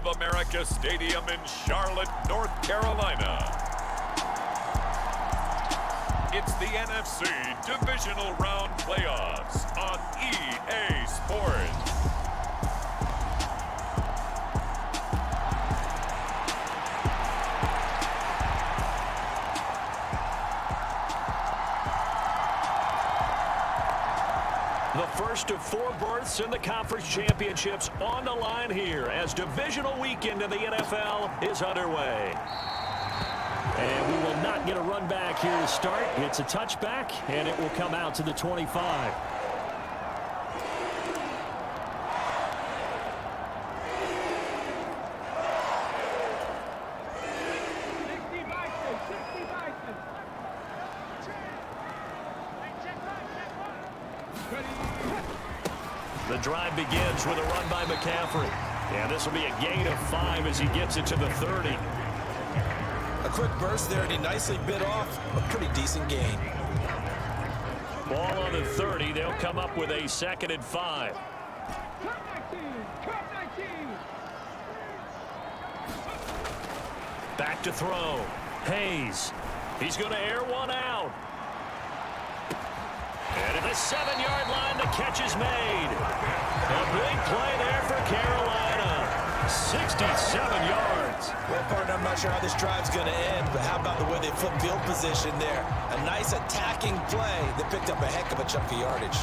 of America Stadium in Charlotte, North Carolina. It's the NFC Divisional Round Playoffs on EA Sports. The first of 4 berths in the conference championships on the line here as divisional weekend in the NFL is underway. And we will not get a run back here to start. It's a touchback, and it will come out to the 25. The drive begins with a run by McCaffrey. And this will be a gain of 5 as he gets it to the 30. A quick burst there, and he nicely bit off a pretty decent gain. Ball on the 30. They'll come up with a 2nd and 5. Back to throw. Hayes. He's going to air one out. And at the 7-yard line, the catch is made. A big play there for Carolina. 67 yards. Well, partner, I'm not sure how this drive's going to end, but how about the way they flip field position there? A nice attacking play that picked up a heck of a chunk of yardage.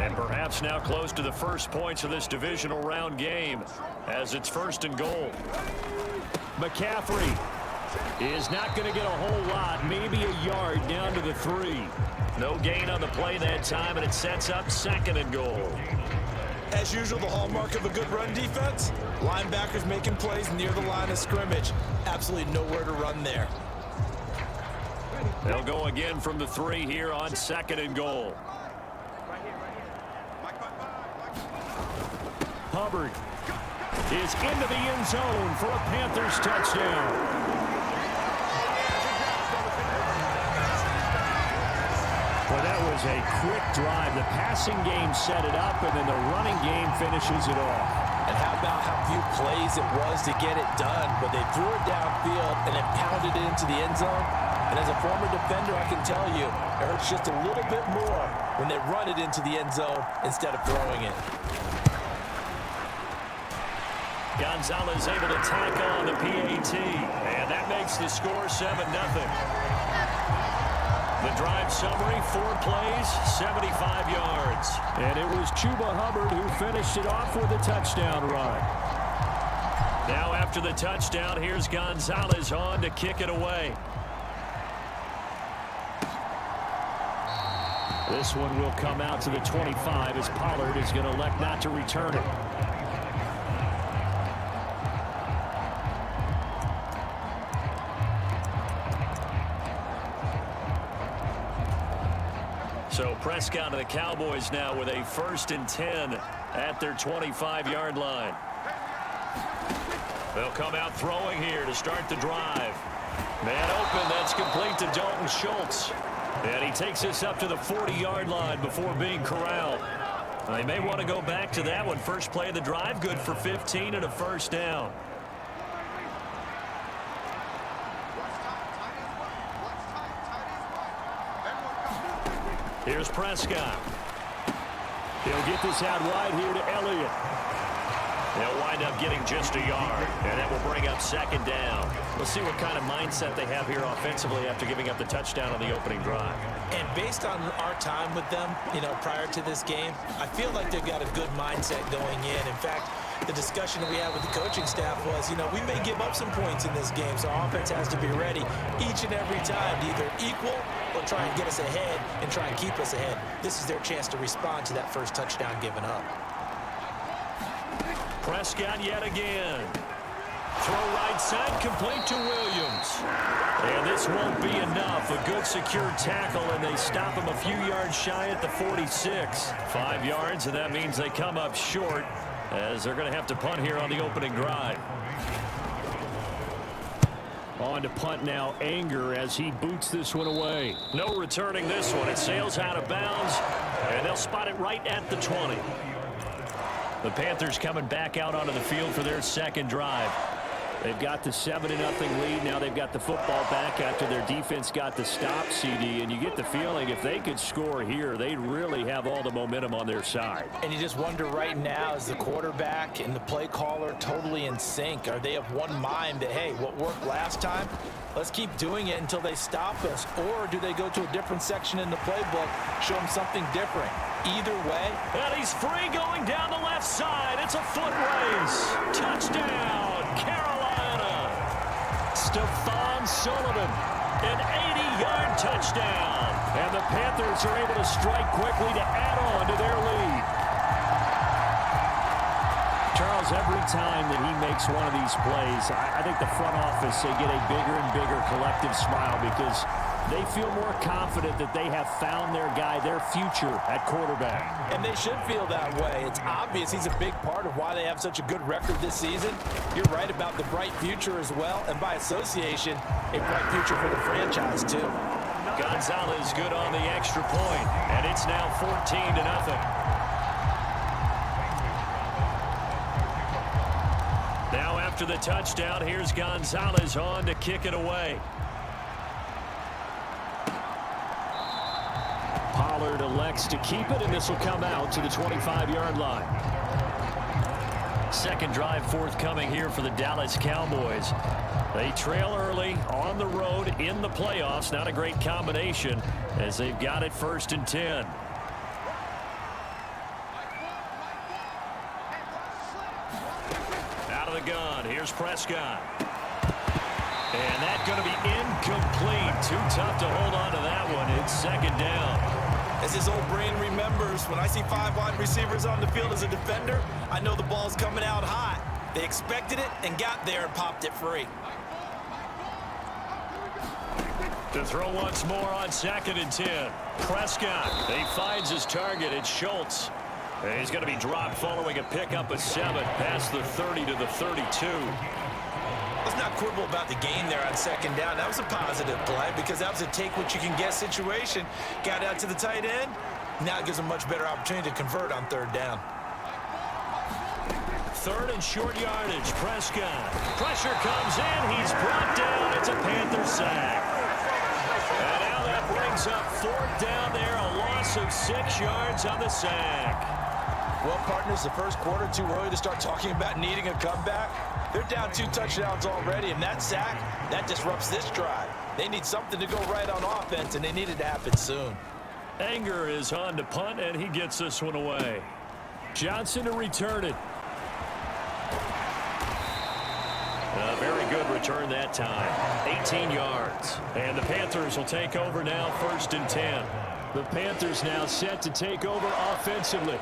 And perhaps now close to the first points of this divisional round game as it's 1st and goal. McCaffrey is not going to get a whole lot, maybe a yard down to the 3. No gain on the play that time, and it sets up 2nd and goal. As usual, the hallmark of a good run defense, linebackers making plays near the line of scrimmage. Absolutely nowhere to run there. They'll go again from the 3 here on 2nd and goal. Hubbard is into the end zone for a Panthers touchdown. Well, that was a quick drive. The passing game set it up, and then the running game finishes it off. And how about how few plays it was to get it done, but they threw it downfield and then pounded it into the end zone. And as a former defender, I can tell you, it hurts just a little bit more when they run it into the end zone instead of throwing it. Gonzalez able to tack on the PAT, and that makes the score 7-0. The drive summary, 4 plays, 75 yards. And it was Chuba Hubbard who finished it off with a touchdown run. Now after the touchdown, here's Gonzalez on to kick it away. This one will come out to the 25 as Pollard is going to elect not to return it. So Prescott and the Cowboys now with a 1st and 10 at their 25-yard line. They'll come out throwing here to start the drive. Man open, that's complete to Dalton Schultz. And he takes this up to the 40-yard line before being corralled. They may want to go back to that one. First play of the drive, good for 15 and a 1st down. Here's Prescott. He'll get this out wide here to Elliott. They'll wind up getting just a yard, and that will bring up 2nd down. Let's see what kind of mindset they have here offensively after giving up the touchdown on the opening drive. And based on our time with them, prior to this game, I feel like they've got a good mindset going in. In fact, the discussion that we had with the coaching staff was, we may give up some points in this game, so our offense has to be ready each and every time to either equal or try and get us ahead and try and keep us ahead. This is their chance to respond to that first touchdown given up. Prescott yet again. Throw right side, complete to Williams. And this won't be enough. A good secure tackle, and they stop him a few yards shy at the 46. 5 yards, and that means they come up short as they're going to have to punt here on the opening drive. On to punt now, Anger, as he boots this one away. No returning this one. It sails out of bounds, and they'll spot it right at the 20. The Panthers coming back out onto the field for their second drive. They've got the 7-0 lead. Now they've got the football back after their defense got the stop, CD. And you get the feeling if they could score here, they'd really have all the momentum on their side. And you just wonder right now, is the quarterback and the play caller totally in sync? Are they of one mind that, hey, what worked last time, let's keep doing it until they stop us? Or do they go to a different section in the playbook, show them something different? Either way. And he's free going down the left side. It's a foot race. Touchdown, Carolina. Stephon Sullivan, an 80-yard touchdown. And the Panthers are able to strike quickly to add on to their lead. Charles, every time that he makes one of these plays, I think the front office, they get a bigger and bigger collective smile because they feel more confident that they have found their guy, their future at quarterback. And they should feel that way. It's obvious he's a big part of why they have such a good record this season. You're right about the bright future as well, and by association, a bright future for the franchise too. Gonzalez good on the extra point, and it's now 14-0. Now after the touchdown, here's Gonzalez on to kick it away. Pollard elects to keep it, and this will come out to the 25-yard line. Second drive forthcoming here for the Dallas Cowboys. They trail early on the road in the playoffs. Not a great combination as they've got it 1st and 10. Out of the gun, here's Prescott. And that's going to be incomplete. Too tough to hold on to that one. It's 2nd down. As his old brain remembers, when I see 5 wide receivers on the field as a defender, I know the ball's coming out hot. They expected it and got there and popped it free. To throw once more on 2nd and 10. Prescott, he finds his target. It's Schultz. And he's going to be dropped following a pickup of 7 past the 30 to the 32. Let's not quibble about the gain there on 2nd down. That was a positive play because that was a take-what-you-can-get situation. Got out to the tight end. Now it gives them much better opportunity to convert on 3rd down. 3rd and short yardage. Prescott. Pressure comes in. He's brought down. It's a Panther sack. And now that brings up 4th down there. A loss of 6 yards on the sack. Well, partners, the first quarter too early to start talking about needing a comeback. They're down 2 touchdowns already, and that sack, that disrupts this drive. They need something to go right on offense, and they need it to happen soon. Anger is on to punt, and he gets this one away. Johnson to return it. A very good return that time. 18 yards. And the Panthers will take over now 1st and 10. The Panthers now set to take over offensively.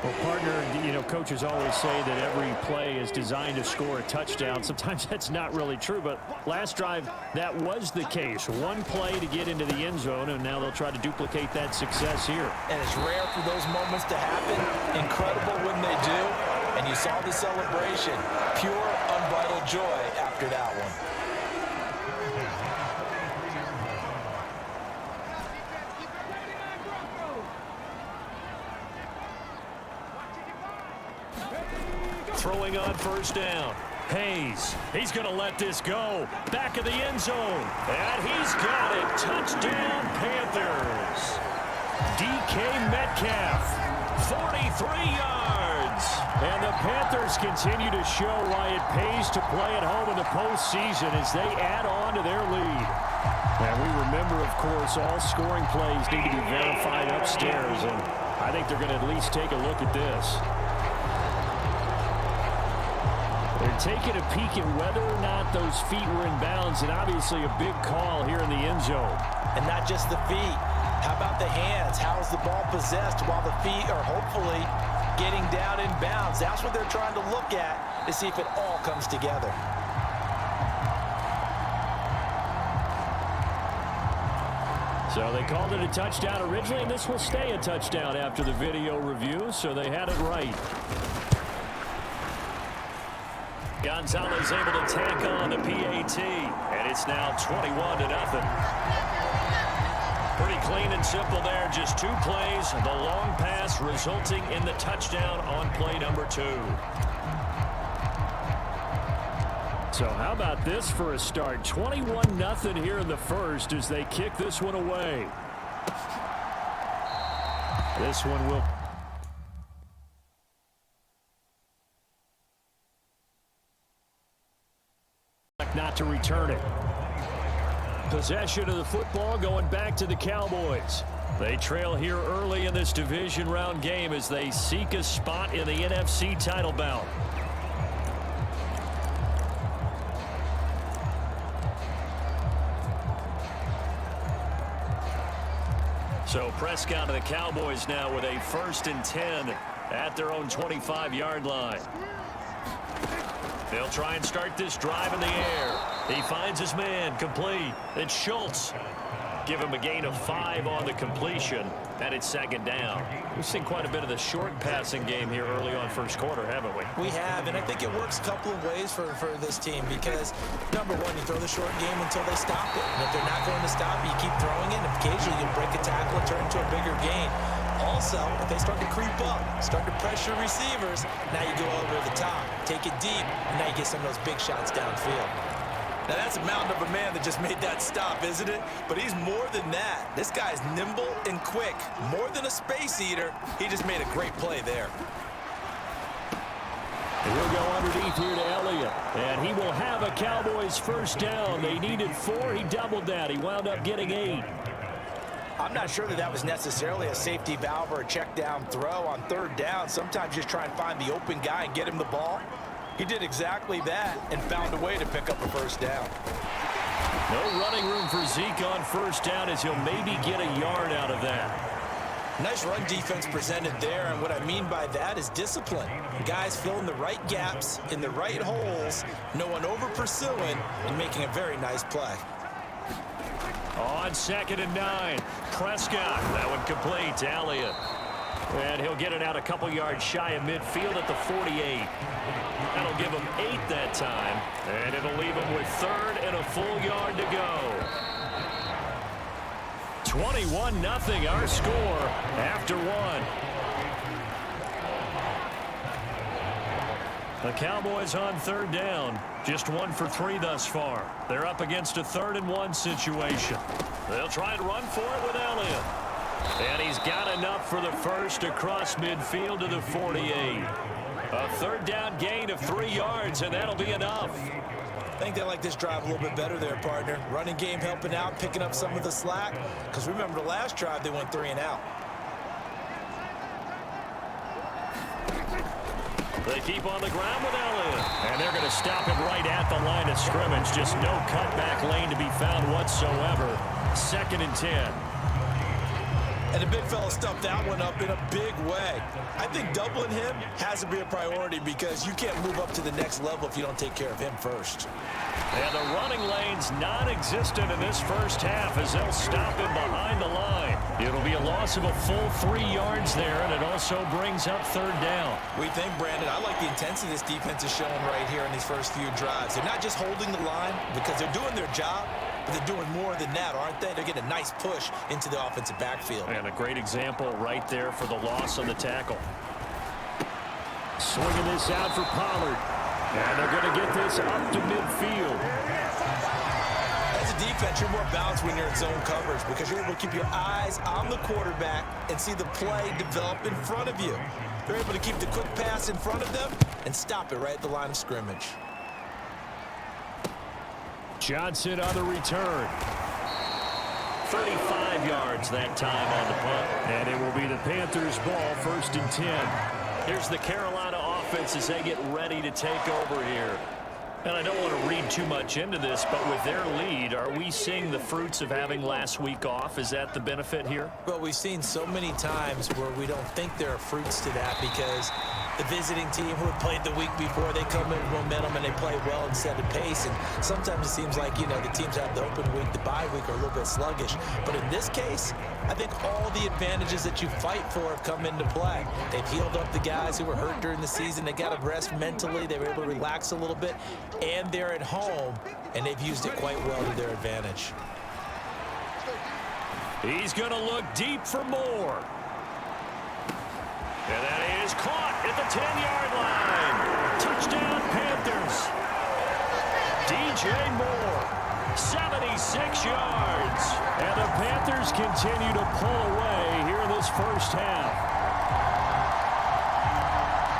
Well, partner, coaches always say that every play is designed to score a touchdown. Sometimes that's not really true, but last drive, that was the case. One play to get into the end zone, and now they'll try to duplicate that success here. And it's rare for those moments to happen. Incredible when they do. And you saw the celebration. Pure, unbridled joy after that one. Throwing on 1st down. Hayes, he's going to let this go. Back of the end zone. And he's got it. Touchdown, Panthers. DK Metcalf, 43 yards. And the Panthers continue to show why it pays to play at home in the postseason as they add on to their lead. And we remember, of course, all scoring plays need to be verified upstairs. And I think they're going to at least take a look at this. They're taking a peek at whether or not those feet were in bounds, and obviously a big call here in the end zone. And not just the feet. How about the hands? How is the ball possessed while the feet are hopefully getting down in bounds? That's what they're trying to look at to see if it all comes together. So they called it a touchdown originally, and this will stay a touchdown after the video review, so they had it right. Gonzalez able to tack on the PAT, and It's now 21-0. Pretty clean and simple there. Just 2 plays. The long pass resulting in the touchdown on play number 2. So how about this for a start? 21-0 here in the first as they kick this one away. This one will... not to return it. Possession of the football going back to the Cowboys. They trail here early in this division round game as they seek a spot in the NFC title bout. So Prescott of the Cowboys now with a 1st and 10 at their own 25-yard line. They'll try and start this drive in the air. He finds his man, complete. It's Schultz. Give him a gain of 5 on the completion, and it's 2nd down. We've seen quite a bit of the short passing game here early on first quarter, haven't we? We have, and I think it works a couple of ways for this team because, number one, you throw the short game until they stop it. And if they're not going to stop it, you keep throwing it, and occasionally you break a tackle and turn it into a bigger gain. Also, if they start to creep up, start to pressure receivers, now you go over the top, take it deep, and now you get some of those big shots downfield. Now, that's a mountain of a man that just made that stop, isn't it? But he's more than that. This guy's nimble and quick. More than a space eater, he just made a great play there. And he'll go underneath here to Elliott. And he will have a Cowboys 1st down. They needed 4. He doubled that. He wound up getting 8. I'm not sure that was necessarily a safety valve or a check down throw on 3rd down. Sometimes you just try and find the open guy and get him the ball. He did exactly that and found a way to pick up a 1st down. No running room for Zeke on 1st down as he'll maybe get a yard out of that. Nice run defense presented there, and what I mean by that is discipline. Guys filling the right gaps in the right holes, no one over pursuing, and making a very nice play. On 2nd and 9, Prescott. That one complete to Elliott. And he'll get it out a couple yards shy of midfield at the 48. That'll give him 8 that time. And it'll leave him with 3rd and a full yard to go. 21-0 our score after 1. The Cowboys on 3rd down. Just 1 for 3 thus far. They're up against a 3rd and 1 situation. They'll try and run for it with Elliott. And he's got enough for the 1st across midfield to the 48. A 3rd down gain of 3 yards, and that'll be enough. I think they like this drive a little bit better there, partner. Running game helping out, picking up some of the slack. Because remember the last drive, they went 3 and out. They keep on the ground with Elliott. And they're going to stop him right at the line of scrimmage. Just no cutback lane to be found whatsoever. 2nd and 10. And the big fella stuffed that one up in a big way. I think doubling him has to be a priority because you can't move up to the next level if you don't take care of him first. And the running lane's non-existent in this 1st half as they'll stop him behind the line. It'll be a loss of a full 3 yards there, and it also brings up 3rd down. We think, Brandon, I like the intensity this defense is showing right here in these first few drives. They're not just holding the line because they're doing their job, but they're doing more than that, aren't they? They're getting a nice push into the offensive backfield. And a great example right there for the loss on the tackle. Swinging this out for Pollard. And they're going to get this up to midfield. As a defense, you're more balanced when you're in zone coverage because you're able to keep your eyes on the quarterback and see the play develop in front of you. They're able to keep the quick pass in front of them and stop it right at the line of scrimmage. Johnson on the return. 35 yards that time on the punt. And it will be the Panthers' ball, 1st and 10. Here's the Carolina offense as they get ready to take over here. And I don't want to read too much into this, but with their lead, are we seeing the fruits of having last week off? Is that the benefit here? Well, we've seen so many times where we don't think there are fruits to that because the visiting team who had played the week before, they come in with momentum and they play well and set a pace. And sometimes it seems like, the teams have the open week, the bye week are a little bit sluggish. But in this case, I think all the advantages that you fight for have come into play. They've healed up the guys who were hurt during the season. They got to rest mentally. They were able to relax a little bit. And they're at home, and they've used it quite well to their advantage. He's going to look deep for more. And that is caught at the 10-yard line. Touchdown, Panthers. DJ Moore, 76 yards. And the Panthers continue to pull away here in this first half.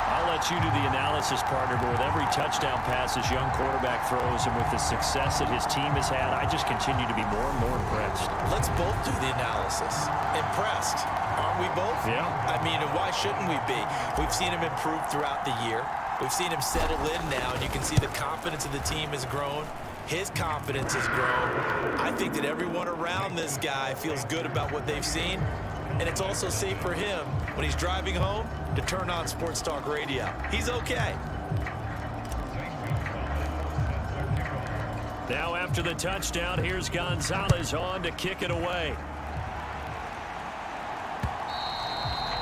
I'll let you do the analysis, partner, but with every touchdown pass this young quarterback throws and with the success that his team has had, I just continue to be more and more impressed. Let's both do the analysis. Impressed. Aren't we both? Yeah. I mean, and why shouldn't we be? We've seen him improve throughout the year. We've seen him settle in now, and you can see the confidence of the team has grown. His confidence has grown. I think that everyone around this guy feels good about what they've seen, and it's also safe for him when he's driving home to turn on Sports Talk Radio. He's okay. Now after the touchdown, here's Gonzalez on to kick it away.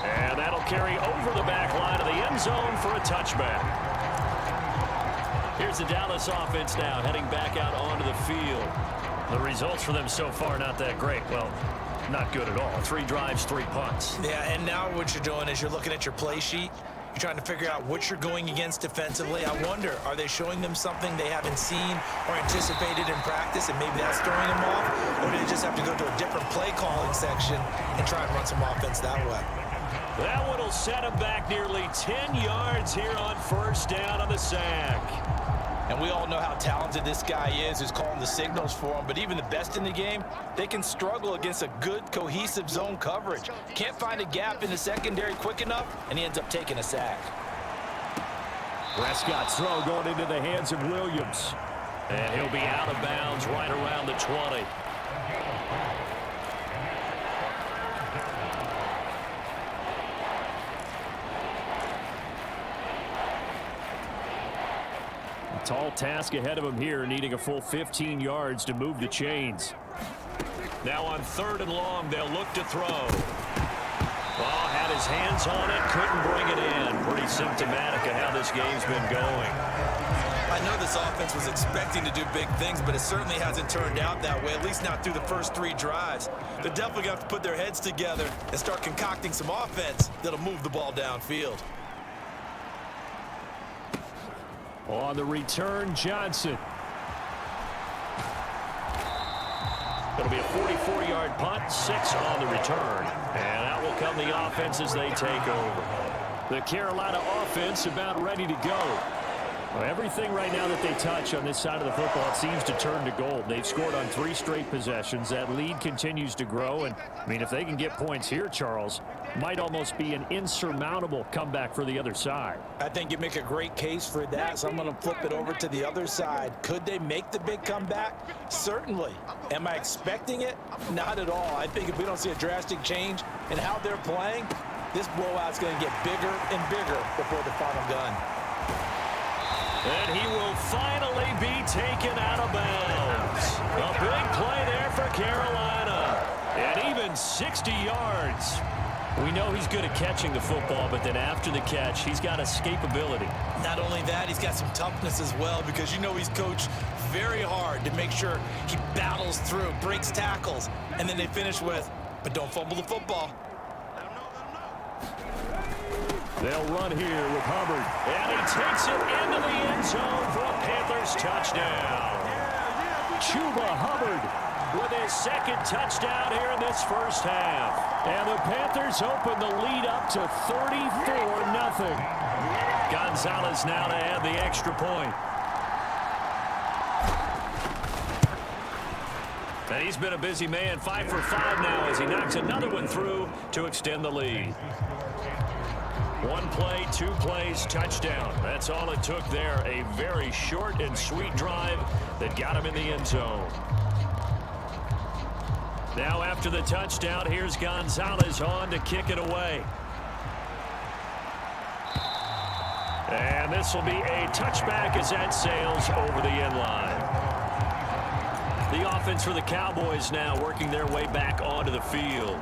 And that'll carry over the back line of the end zone for a touchback. Here's the Dallas offense now heading back out onto the field. The results for them so far not that great. Well, not good at all. 3 drives, 3 punts. Yeah, and now what you're doing is you're looking at your play sheet. You're trying to figure out what you're going against defensively. I wonder, are they showing them something they haven't seen or anticipated in practice, and maybe that's throwing them off? Or do they just have to go to a different play calling section and try and run some offense that way? That one will set him back nearly 10 yards here on first down on the sack. And we all know how talented this guy is who's calling the signals for him, but even the best in the game, they can struggle against a good, cohesive zone coverage. Can't find a gap in the secondary quick enough, and he ends up taking a sack. Prescott's throw going into the hands of Williams. And he'll be out of bounds right around the 20. Tall task ahead of him here, needing a full 15 yards to move the chains. Now on 3rd and long, they'll look to throw. Oh, had his hands on it, couldn't bring it in. Pretty symptomatic of how this game's been going. I know this offense was expecting to do big things, but it certainly hasn't turned out that way, at least not through the first 3 drives. They're definitely going to have to put their heads together and start concocting some offense that'll move the ball downfield. On the return, Johnson. It'll be a 44-yard punt, 6 on the return. And out will come the offense as they take over. The Carolina offense about ready to go. Well, everything right now that they touch on this side of the football, it seems to turn to gold. They've scored on 3 straight possessions. That lead continues to grow. And, I mean, if they can get points here, Charles, might almost be an insurmountable comeback for the other side. I think you make a great case for that, so I'm going to flip it over to the other side. Could they make the big comeback? Certainly. Am I expecting it? Not at all. I think if we don't see a drastic change in how they're playing, this blowout's going to get bigger and bigger before the final gun. And he will finally be taken out of bounds. A big play there for Carolina. And even 60 yards. We know he's good at catching the football, but then after the catch, he's got escapability. Not only that, he's got some toughness as well, because you know he's coached very hard to make sure he battles through, breaks tackles, and then they finish with, but don't fumble the football. They'll run here with Hubbard. And he takes it into the end zone for a Panthers touchdown. Chuba Hubbard with his 2nd touchdown here in this first half. And the Panthers open the lead up to 34-0. Gonzalez now to add the extra point. And he's been a busy man, 5 for 5 now as he knocks another one through to extend the lead. 1 play, 2 plays, touchdown. That's all it took there. A very short and sweet drive that got him in the end zone. Now after the touchdown, here's Gonzalez on to kick it away. And this will be a touchback as that sails over the end line. The offense for the Cowboys now working their way back onto the field.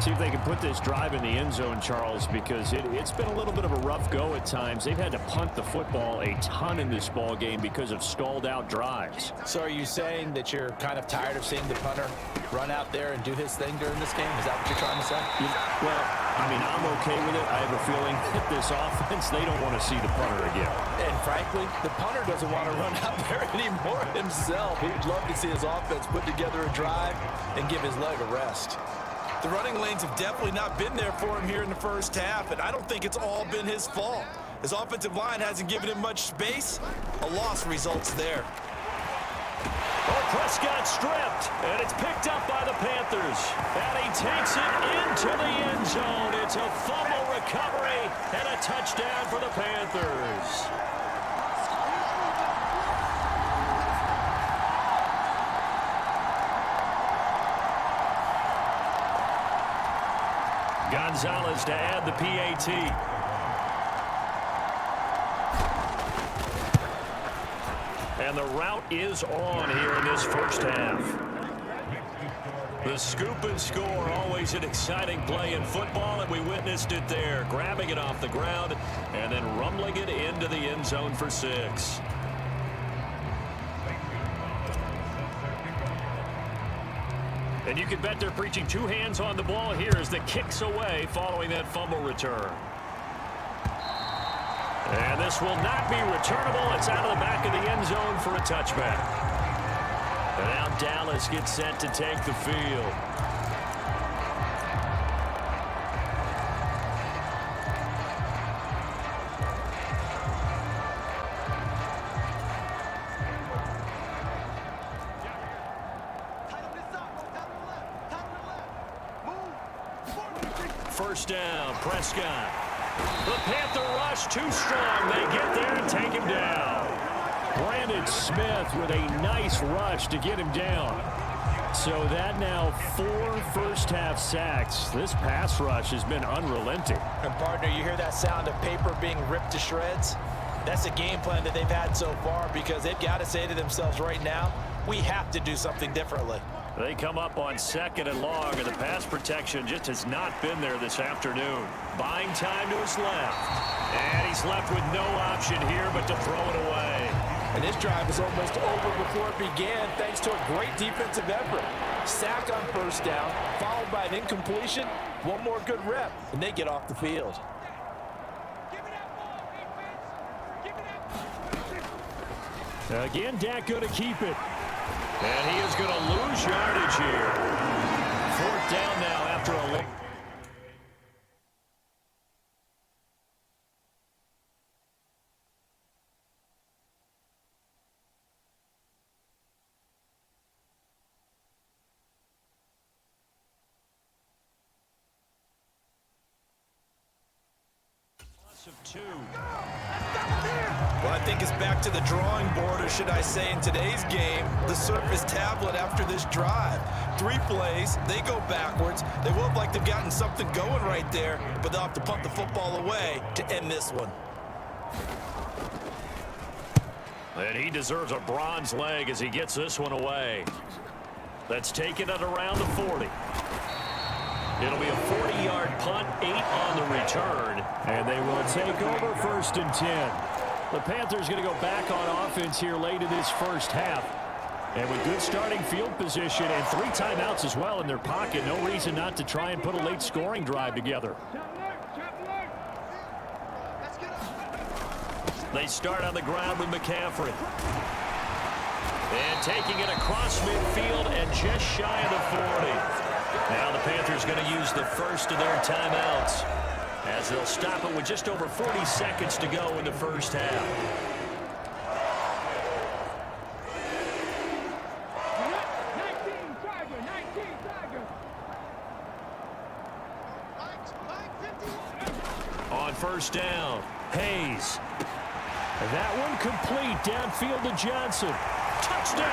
See if they can put this drive in the end zone, Charles, because it's been a little bit of a rough go at times. They've had to punt the football a ton in this ball game because of stalled out drives. So are you saying that you're kind of tired of seeing the punter run out there and do his thing during this game? Is that what you're trying to say? Well, I mean, I'm okay with it. I have a feeling that this offense, they don't want to see the punter again. And frankly, the punter doesn't want to run out there anymore himself. He'd love to see his offense put together a drive and give his leg a rest. The running lanes have definitely not been there for him here in the first half, and I don't think it's all been his fault. His offensive line hasn't given him much space. A loss results there. Oh, Prescott stripped, and it's picked up by the Panthers. And he takes it into the end zone. It's a fumble recovery and a touchdown for the Panthers. Gonzalez to add the PAT. And the route is on here in this first half. The scoop and score, always an exciting play in football, and we witnessed it there. Grabbing it off the ground and then rumbling it into the end zone for 6. And you can bet they're preaching 2 hands on the ball here as the kick's away following that fumble return. And this will not be returnable. It's out of the back of the end zone for a touchback. And now Dallas gets set to take the field. First down, Prescott. The Panther rush too strong. They get there and take him down. Brandon Smith with a nice rush to get him down. So that now 4 first-half sacks. This pass rush has been unrelenting. And partner, you hear that sound of paper being ripped to shreds? That's a game plan that they've had so far because they've got to say to themselves right now, we have to do something differently. They come up on 2nd and long, and the pass protection just has not been there this afternoon. Buying time to his left. And he's left with no option here but to throw it away. And this drive is almost over before it began thanks to a great defensive effort. Sack on first down, followed by an incompletion. One more good rep, and they get off the field. Again, Dak going to keep it. And he is going to lose yardage here. 4th down now after a look. Of 2. Well, I think it's back to the drawing board, or should I say in today's game, the Surface tablet after this drive. 3 plays, they go backwards. They will look like they've gotten something going right there, but they'll have to punt the football away to end this one. And he deserves a bronze leg as he gets this one away. That's taken at around the 40. It'll be a 40-yard punt, 8 on the return. And they will take over 1st and 10. The Panthers going to go back on offense here late in this first half. And with good starting field position and 3 timeouts as well in their pocket, no reason not to try and put a late scoring drive together. They start on the ground with McCaffrey. And taking it across midfield and just shy of the 40. Now the Panthers going to use the first of their timeouts as they'll stop it with just over 40 seconds to go in the first half. On first down, Hayes. That one complete downfield to Johnson. Touchdown!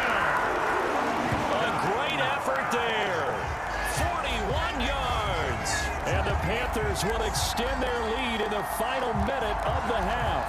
A great effort there. 41 yards. And the Panthers will extend their lead in the final minute of the half.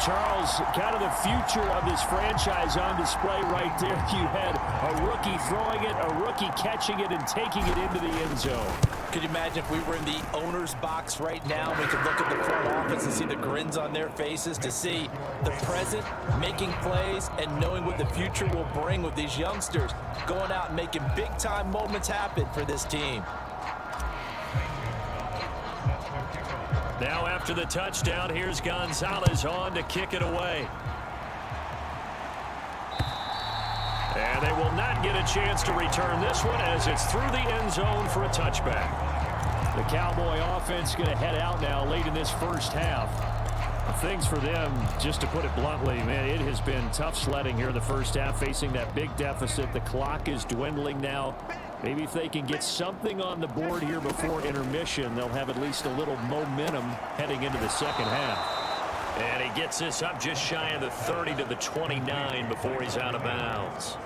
Charles, kind of the future of this franchise on display right there. You had a rookie throwing it, a rookie catching it, and taking it into the end zone. Could you imagine if we were in the owner's box right now, we could look at the front office and see the grins on their faces, to see the present making plays and knowing what the future will bring with these youngsters going out and making big-time moments happen for this team. Now after the touchdown, here's Gonzalez on to kick it away. And they will not get a chance to return this one as it's through the end zone for a touchback. The Cowboy offense going to head out now late in this first half. Things for them, just to put it bluntly, man, it has been tough sledding here in the first half, facing that big deficit. The clock is dwindling now. Maybe if they can get something on the board here before intermission, they'll have at least a little momentum heading into the second half. And he gets this up just shy of the 30 to the 29 before he's out of bounds.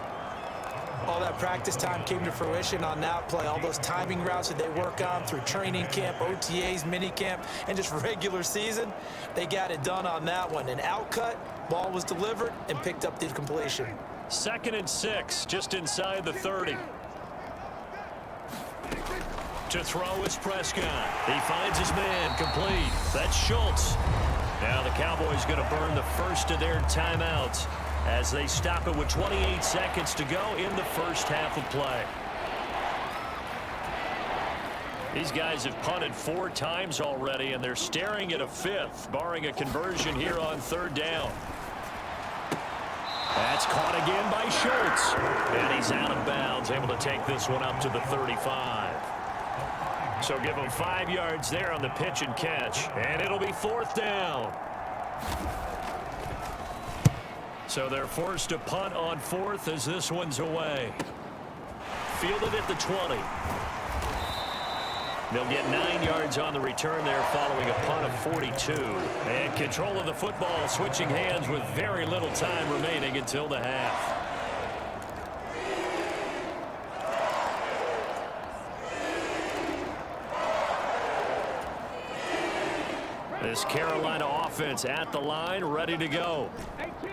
All that practice time came to fruition on that play. All those timing routes that they work on through training camp, OTAs, minicamp, and just regular season, they got it done on that one. An outcut, ball was delivered, and picked up the completion. 2nd and 6, just inside the 30. To throw is Prescott. He finds his man, complete. That's Schultz. Now the Cowboys going to burn the first of their timeouts as they stop it with 28 seconds to go in the first half of play. These guys have punted 4 times already, and they're staring at a 5th, barring a conversion here on 3rd down. That's caught again by Schultz. And he's out of bounds, able to take this one up to the 35. So give them 5 yards there on the pitch and catch. And it'll be 4th down. So they're forced to punt on 4th as this one's away. Fielded at the 20. They'll get 9 yards on the return there following a punt of 42. And control of the football switching hands with very little time remaining until the half. This Carolina offense at the line, ready to go.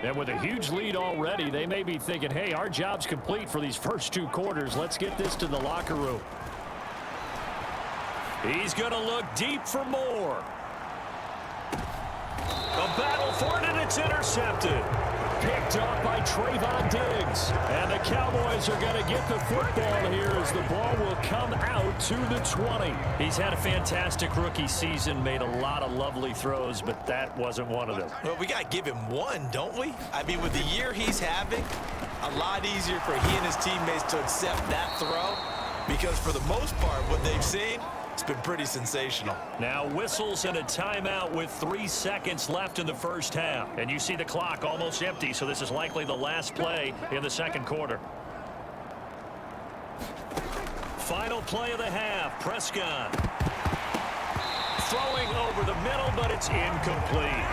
And with a huge lead already, they may be thinking, hey, our job's complete for these first 2 quarters. Let's get this to the locker room. He's going to look deep for more. A battle for it, and it's intercepted. Picked up by Trayvon Diggs. And the Cowboys are going to get the football here as the ball will come out to the 20. He's had a fantastic rookie season, made a lot of lovely throws, but that wasn't one of them. Well, we got to give him one, don't we? I mean, with the year he's having, a lot easier for he and his teammates to accept that throw, because for the most part, what they've seen, it's been pretty sensational. Now whistles and a timeout with 3 seconds left in the first half. And you see the clock almost empty, so this is likely the last play in the second quarter. Final play of the half, Prescott. Throwing over the middle, but it's incomplete.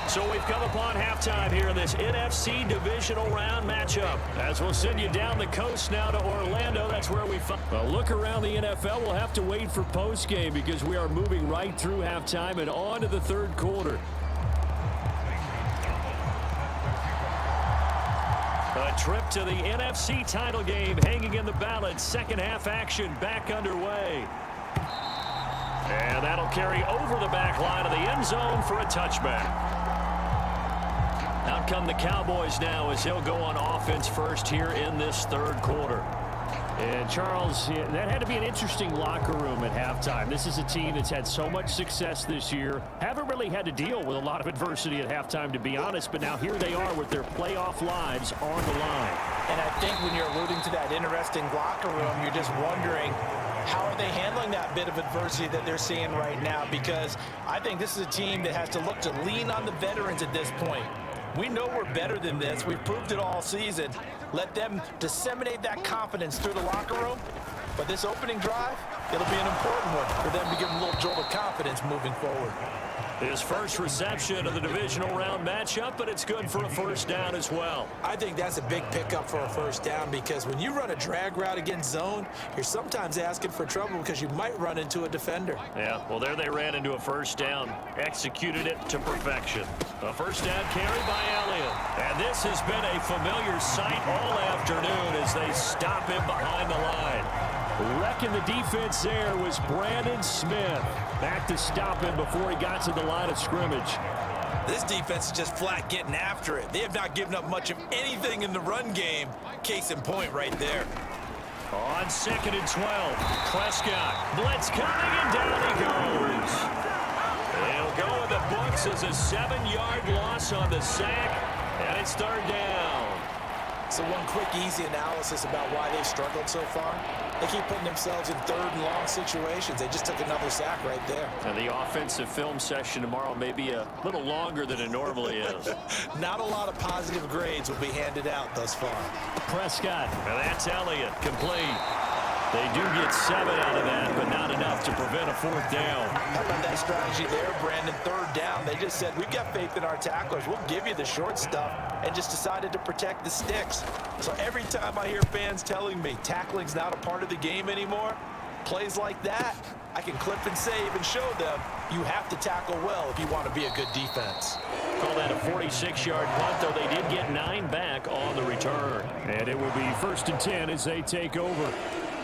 So we've come upon halftime here in this NFC Divisional Round matchup. As we'll send you down the coast now to Orlando, that's where we find. Well, look around the NFL. We'll have to wait for postgame because we are moving right through halftime and on to the 3rd quarter. A trip to the NFC title game hanging in the balance. Second half action back underway. And that'll carry over the back line of the end zone for a touchback. Out come the Cowboys now as he'll go on offense first here in this 3rd quarter. And Charles, that had to be an interesting locker room at halftime. This is a team that's had so much success this year. Haven't really had to deal with a lot of adversity at halftime, to be honest, but now here they are with their playoff lives on the line. And I think when you're alluding to that interesting locker room, you're just wondering, how are they handling that bit of adversity that they're seeing right now? Because I think this is a team that has to look to lean on the veterans at this point. We know we're better than this. We've proved it all season. Let them disseminate that confidence through the locker room. But this opening drive, it'll be an important one for them to give them a little jolt of confidence moving forward. His first reception of the divisional round matchup, but it's good for a first down as well. I think that's a big pickup for a first down because when you run a drag route against zone, you're sometimes asking for trouble because you might run into a defender. Yeah, well, there they ran into a first down. Executed it to perfection. A first down carry by Elliott. And this has been a familiar sight all afternoon as they stop him behind the line. Wrecking the defense there was Brandon Smith. Back to stop him before he got to the line of scrimmage. This defense is just flat getting after it. They have not given up much of anything in the run game. Case in point right there. On 2nd and 12, Prescott. Blitz coming, and down he goes. They'll go in the books as a 7-yard loss on the sack, and it's 3rd down. So one quick, easy analysis about why they've struggled so far. They keep putting themselves in 3rd and long situations. They just took another sack right there. And the offensive film session tomorrow may be a little longer than it normally is. Not a lot of positive grades will be handed out thus far. Prescott. And that's Elliott, complete. They do get 7 out of that, but not enough to prevent a 4th down. How about that strategy there, Brandon? 3rd down. They just said, we've got faith in our tacklers. We'll give you the short stuff, and just decided to protect the sticks. So every time I hear fans telling me tackling's not a part of the game anymore, plays like that, I can clip and save and show them you have to tackle well if you want to be a good defense. Call that a 46-yard punt, though they did get 9 back on the return. And it will be 1st and 10 as they take over.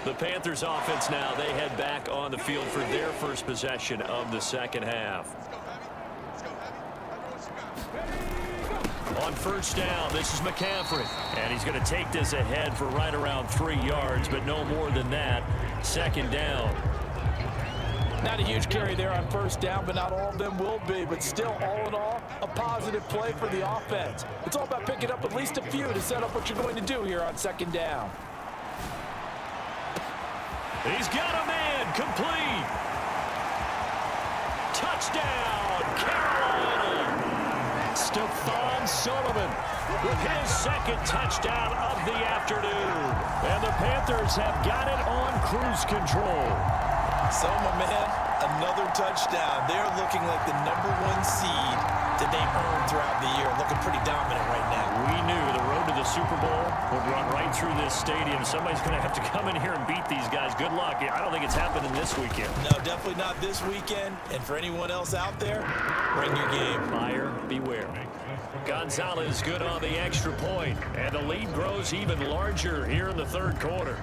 The Panthers offense now, they head back on the field for their first possession of the second half. On 1st down, this is McCaffrey. And he's going to take this ahead for right around 3 yards, but no more than that. 2nd down. Not a huge carry there on 1st down, but not all of them will be. But still, all in all, a positive play for the offense. It's all about picking up at least a few to set up what you're going to do here on 2nd down. He's got a man, complete. Touchdown, Carolina. Stephon Sullivan With his 2nd touchdown of the afternoon. And the Panthers have got it on cruise control. So, my man, another touchdown. They're looking like the #1 seed that they earned throughout the year. Looking pretty dominant right now. We knew the road to the Super Bowl would run right through this stadium. Somebody's going to have to come in here and beat these guys. Good luck. I don't think it's happening this weekend. No, definitely not this weekend. And for anyone else out there, bring your game. Buyer beware. Gonzalez good on the extra point. And the lead grows even larger here in the 3rd quarter.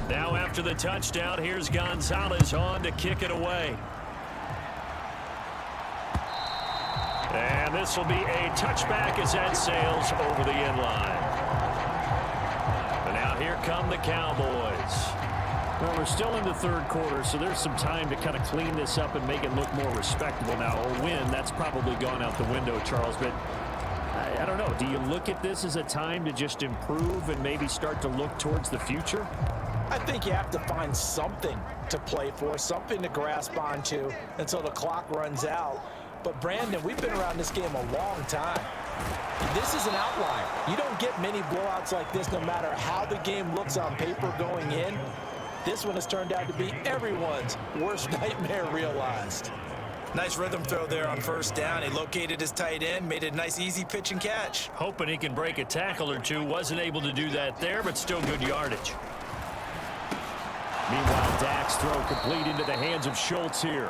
Now after the touchdown, here's Gonzalez on to kick it away. And this will be a touchback as that sails over the end line. And now here come the Cowboys. Well, we're still in the 3rd quarter, so there's some time to kind of clean this up and make it look more respectable now. A win, that's probably gone out the window, Charles, but I don't know. Do you look at this as a time to just improve and maybe start to look towards the future? I think you have to find something to play for, something to grasp onto until the clock runs out. But, Brandon, we've been around this game a long time. This is an outlier. You don't get many blowouts like this no matter how the game looks on paper going in. This one has turned out to be everyone's worst nightmare realized. Nice rhythm throw there on 1st down. He located his tight end, made a nice easy pitch and catch. Hoping he can break a tackle or two. Wasn't able to do that there, but still good yardage. Meanwhile, Dak's throw complete into the hands of Schultz here.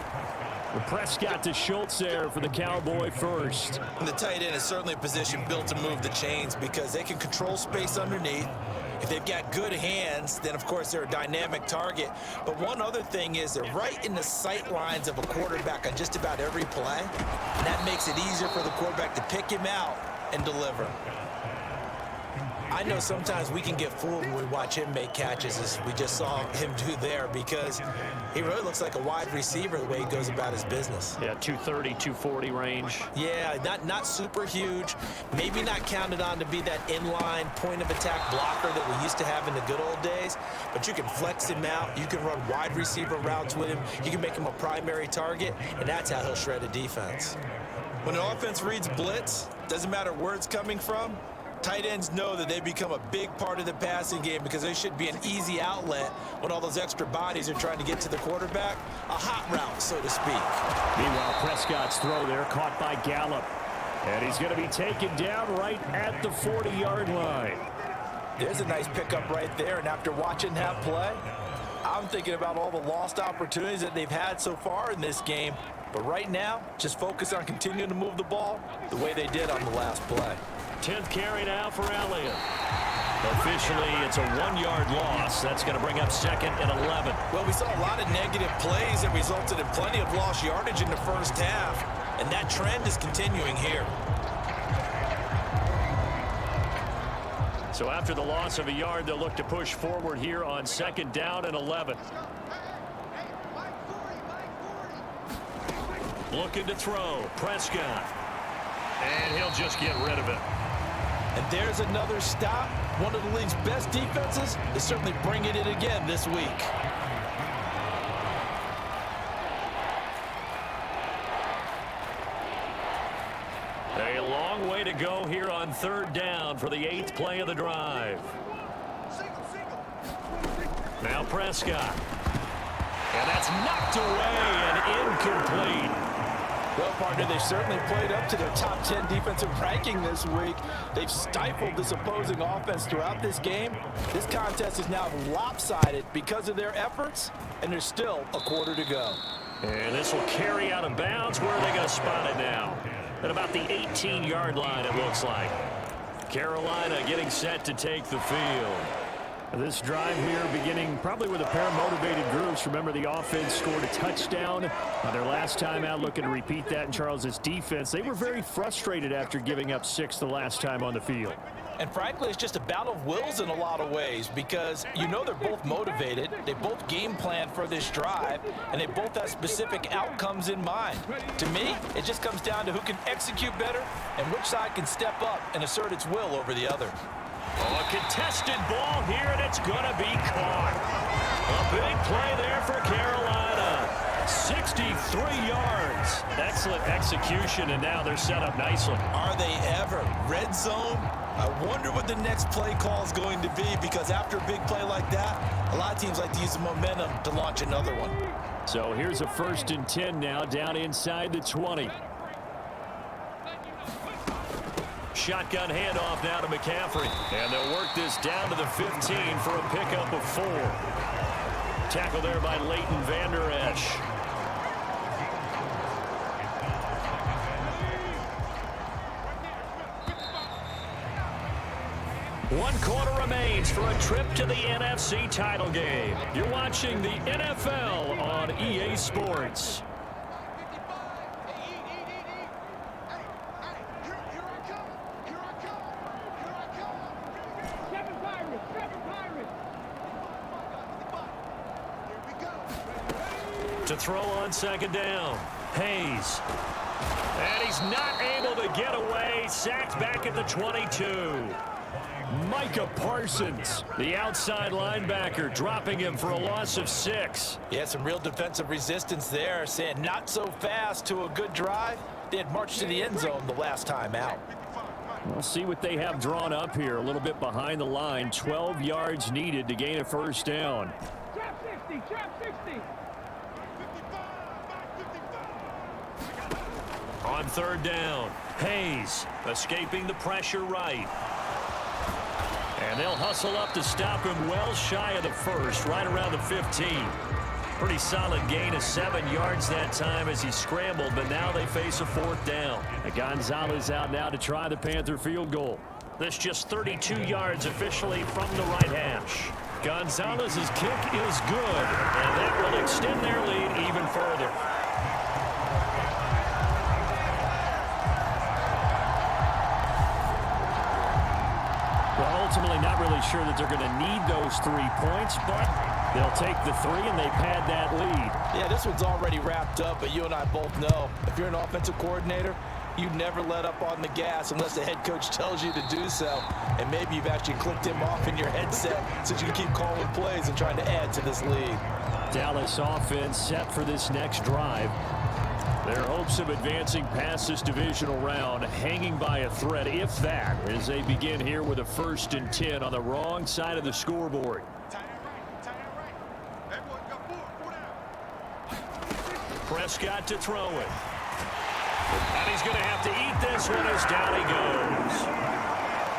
Prescott to Schultz there for the Cowboy first. And the tight end is certainly a position built to move the chains because they can control space underneath. If they've got good hands, then of course they're a dynamic target. But one other thing is they're right in the sight lines of a quarterback on just about every play. And that makes it easier for the quarterback to pick him out and deliver. I know sometimes we can get fooled when we watch him make catches, as we just saw him do there, because he really looks like a wide receiver the way he goes about his business. Yeah, 230, 240 range. Yeah, not super huge. Maybe not counted on to be that inline point-of-attack blocker that we used to have in the good old days, but you can flex him out. You can run wide receiver routes with him. You can make him a primary target, and that's how he'll shred a defense. When an offense reads blitz, doesn't matter where it's coming from, Tight ends know that they become a big part of the passing game because they should be an easy outlet when all those extra bodies are trying to get to the quarterback. A hot route, so to speak. Meanwhile, Prescott's throw there caught by Gallup. And he's going to be taken down right at the 40-yard line. There's a nice pickup right there, and after watching that play, I'm thinking about all the lost opportunities that they've had so far in this game. But right now, just focus on continuing to move the ball the way they did on the last play. 10th carry now for Elliott. Officially, it's a 1-yard loss. That's going to bring up 2nd and 11. Well, we saw a lot of negative plays that resulted in plenty of lost yardage in the first half, and that trend is continuing here. So after the loss of a yard, they'll look to push forward here on 2nd down and 11. Looking to throw. Prescott. And he'll just get rid of it. And there's another stop. One of the league's best defenses is certainly bringing it again this week. A long way to go here on 3rd down for the 8th play of the drive. Now Prescott. And that's knocked away and incomplete. Well, partner, they've certainly played up to their top 10 defensive ranking this week. They've stifled this opposing offense throughout this game. This contest is now lopsided because of their efforts, and there's still a quarter to go. And this will carry out of bounds. Where are they going to spot it now? At about the 18-yard line, it looks like. Carolina getting set to take the field. This drive here beginning probably with a pair of motivated groups. Remember, the offense scored a touchdown on their last time out, looking to repeat that in Charles's defense. They were very frustrated after giving up 6 the last time on the field. And frankly, it's just a battle of wills in a lot of ways because you know they're both motivated, they both game plan for this drive, and they both have specific outcomes in mind. To me, it just comes down to who can execute better and which side can step up and assert its will over the other. Oh, a contested ball here, and it's going to be caught. A big play there for Carolina. 63 yards. Excellent execution, and now they're set up nicely. Are they ever? Red zone? I wonder what the next play call is going to be because after a big play like that, a lot of teams like to use the momentum to launch another one. So here's a 1st and 10 now down inside the 20. Shotgun handoff now to McCaffrey. And they'll work this down to the 15 for a pickup of 4. Tackle there by Leighton Vander Esch. One quarter remains for a trip to the NFC title game. You're watching the NFL on EA Sports. To throw on 2nd down. Hayes. And he's not able to get away. Sacked back at the 22. Micah Parsons, The outside linebacker, dropping him for a loss of 6. Yeah, some real defensive resistance there, saying not so fast to a good drive. They had marched to the end zone the last time out. we'll see what they have drawn up here. A little bit behind the line. 12 yards needed to gain a 1st down. Trap 60, trap 60. On 3rd down, Hayes escaping the pressure right. And they'll hustle up to stop him well shy of the 1st, right around the 15. Pretty solid gain of 7 yards that time as he scrambled, but now they face a 4th down. Gonzalez out now to try the Panther field goal. This just 32 yards officially from the right hash. Gonzalez's kick is good, and that will extend their lead even further. Well, ultimately not really sure that they're going to need those 3 points, but they'll take the 3 and they've had that lead. Yeah, this one's already wrapped up, but you and I both know if you're an offensive coordinator, you never let up on the gas unless the head coach tells you to do so. And maybe you've actually clicked him off in your headset so you can keep calling plays and trying to add to this lead. Dallas offense set for this next drive. Their hopes of advancing past this divisional round hanging by a thread, if that, as they begin here with a 1st and 10 on the wrong side of the scoreboard. Prescott to throw it. And he's going to have to eat this one as down he goes.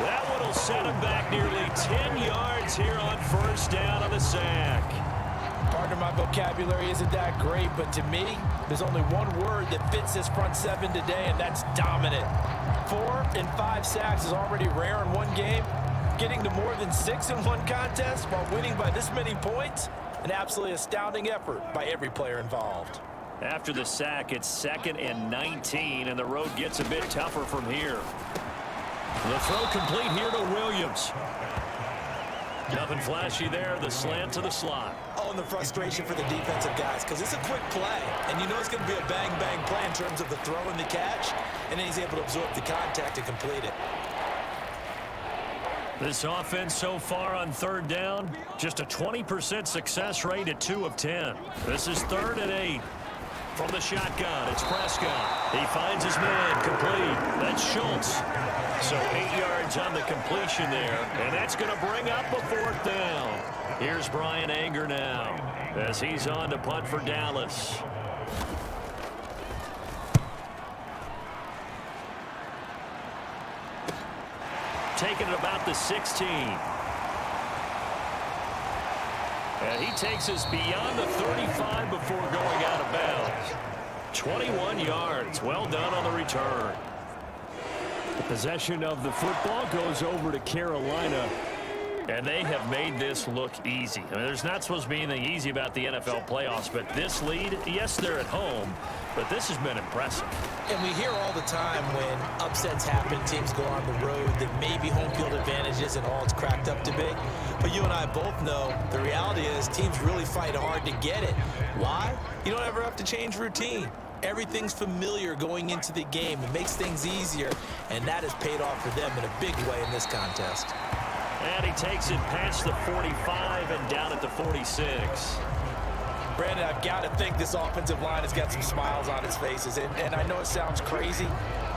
That one will set him back nearly 10 yards here on 1st down on the sack. Pardon my vocabulary isn't that great, but to me, there's only one word that fits this front seven today, and that's dominant. 4 and 5 sacks is already rare in one game. Getting to more than 6 in one contest while winning by this many points, an absolutely astounding effort by every player involved. After the sack, it's 2nd and 19, and the road gets a bit tougher from here. The throw complete here to Williams. Nothing flashy there, the slant to the slot. Oh, and the frustration for the defensive guys, because it's a quick play, and you know it's going to be a bang-bang play in terms of the throw and the catch, and then he's able to absorb the contact and complete it. This offense so far on 3rd down, just a 20% success rate at 2 of 10. This is 3rd and 8. From the shotgun, it's Prescott. He finds his man, complete. That's Schultz. So 8 yards on the completion there, and that's going to bring up a 4th down. Here's Brian Anger now as he's on to punt for Dallas. Taking it about the 16. And he takes us beyond the 35 before going out of bounds. 21 yards. Well done on the return. The possession of the football goes over to Carolina. And they have made this look easy. I mean, there's not supposed to be anything easy about the NFL playoffs, but this lead, yes, they're at home, but this has been impressive. And we hear all the time when upsets happen, teams go on the road, that maybe home field advantage isn't all it's cracked up to be. But you and I both know the reality is teams really fight hard to get it. Why? You don't ever have to change routine. Everything's familiar going into the game. It makes things easier, and that has paid off for them in a big way in this contest. And he takes it past the 45 and down at the 46. Brandon, I've got to think this offensive line has got some smiles on its faces. And I know it sounds crazy,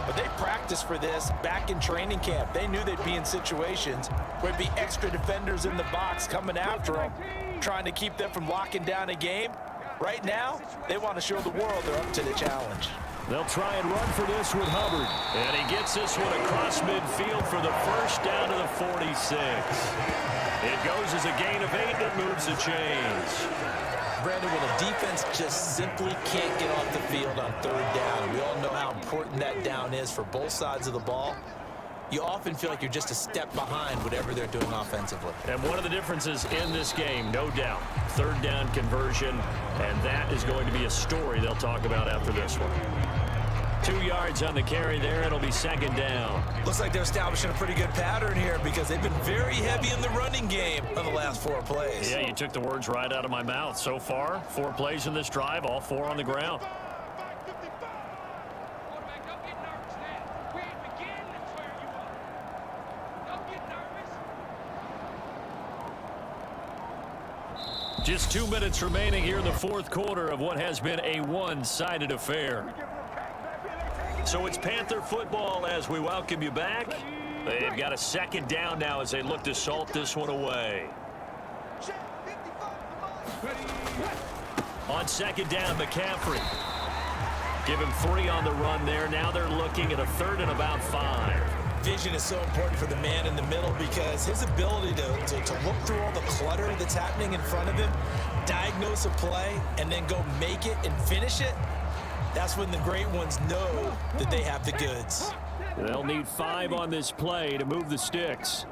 but they practiced for this back in training camp. They knew they'd be in situations where it'd be extra defenders in the box coming after them, trying to keep them from locking down a game. Right now, they want to show the world they're up to the challenge. They'll try and run for this with Hubbard. And he gets this one across midfield for the 1st down to the 46. It goes as a gain of 8 that moves the chains. Brandon, when a defense just simply can't get off the field on 3rd down, we all know how important that down is for both sides of the ball. You often feel like you're just a step behind whatever they're doing offensively. And one of the differences in this game, no doubt, 3rd down conversion, and that is going to be a story they'll talk about after this one. 2 yards on the carry there. It'll be 2nd down. Looks like they're establishing a pretty good pattern here because they've been very heavy in the running game on the last 4 plays. Yeah, you took the words right out of my mouth. So far, 4 plays in this drive, all 4 on the ground. Just 2 minutes remaining here in the 4th quarter of what has been a one-sided affair. So it's Panther football as we welcome you back. They've got a 2nd down now as they look to salt this one away. On 2nd down, McCaffrey. Give him 3 on the run there. Now they're looking at a 3rd and about 5. Vision is so important for the man in the middle because his ability to look through all the clutter that's happening in front of him, diagnose a play, and then go make it and finish it, that's when the great ones know that they have the goods. They'll need 5 on this play to move the sticks.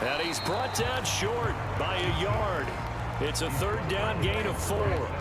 And he's brought down short by a yard. It's a 3rd down gain of 4.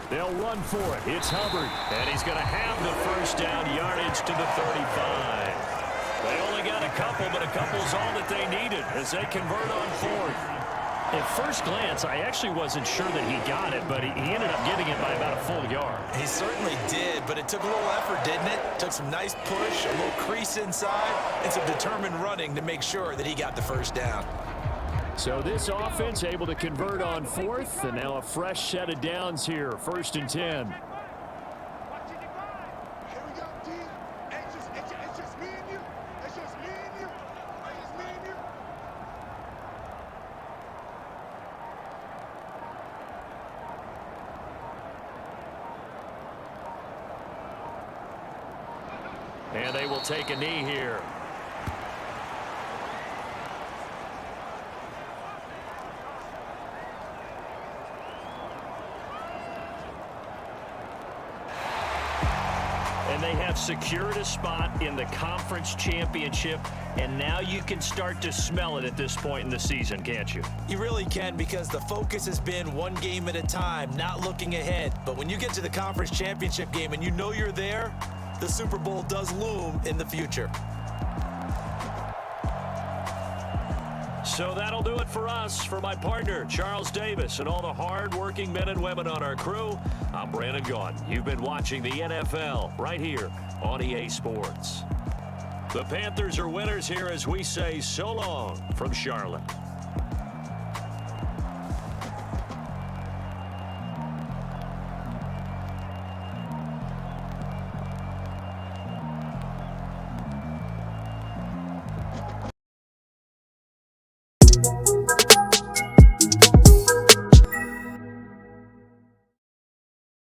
They'll run for it. It's Hubbard. And he's going to have the first down, yardage to the 35. They only got a couple, but a couple's all that they needed as they convert on fourth. At first glance, I actually wasn't sure that he got it, but he ended up getting it by about a full yard. He certainly did, but it took a little effort, didn't it? Took some nice push, a little crease inside, and some determined running to make sure that he got the first down. So this offense able to convert on fourth, and now a fresh set of downs here, 1st and 10. And they will take a knee here. And they have secured a spot in the conference championship, and now you can start to smell it at this point in the season, can't you? You really can, because the focus has been one game at a time, not looking ahead. But when you get to the conference championship game and you know you're there, the Super Bowl does loom in the future. So that'll do it for us. For my partner, Charles Davis, and all the hard-working men and women on our crew, I'm Brandon Gaudin. You've been watching the NFL right here on EA Sports. The Panthers are winners here as we say so long from Charlotte.